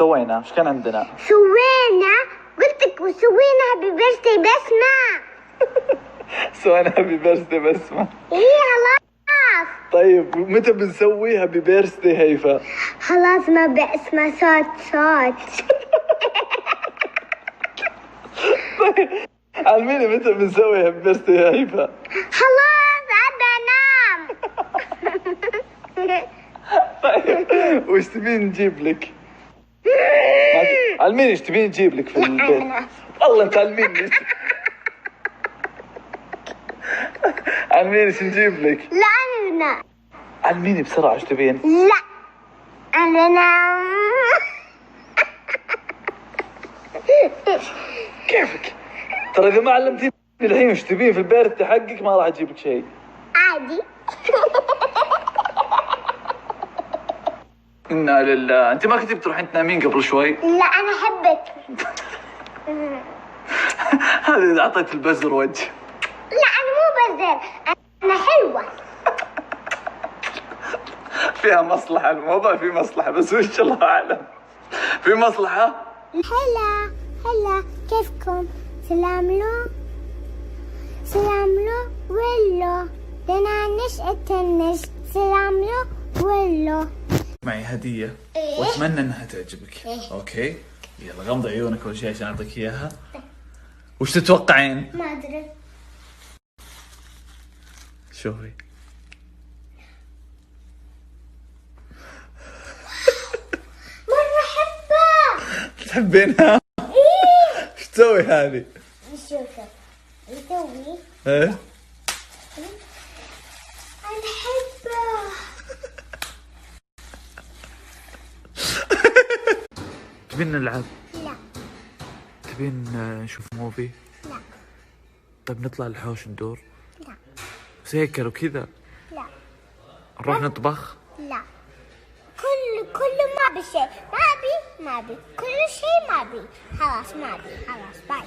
سوينا؟ ايش كان عندنا؟ سوينا، قلتك وسوينا هابي بيرثدي بسمة. سوينا هابي بيرثدي بسمة. ايه خلاص. طيب متى بنسوي هابي بيرثدي هيفا؟ خلاص ما باسمه صوت. طيب علميني متى بنسوي هابي بيرثدي هيفا؟ خلاص ابى انام. طيب وش تبين نجيب لك؟ علميني ايش تبين نجيب لك في البيت؟ والله انت علميني علميني ايش نجيب لك؟ لا انا علميني بسرعة ايش تبين؟ لا انا كيفك؟ ترى اذا ما علمتيني الحين ايش تبين في البيرثدي حقك ما راح اجيب لك شيء. عادي. انا لله، انت ما كنتي بتروحين تنامين قبل شوي؟ لا انا احبك. هذا اذا اعطيت البزر وجه. لا انا مو بزر، انا حلوة. فيها مصلحة الموضوع، فيه مصلحة بس وش الله اعلم. في مصلحة؟ هلا كيفكم؟ سلام له ولو لنا نشأة سلام له ولو. معي هدية واتمنى انها تعجبك. اوكي يلا غمض عيونك اول شيء عشان اعطيك اياها. وش تتوقعين؟ ما ادري. شوفي مرة احبه. تحبينها؟ ايه ايش تسوي هذه؟ شوفه يسوي. ايه انا احبه. تبين نلعب؟ لا تبين نشوف موفي؟ لا طيب نطلع الحوش ندور؟ لا سيكر وكذا؟ لا نروح نطبخ؟ لا كله ما بي شيء، ما بي كل شيء ما بي. خلاص ما بي، خلاص باي.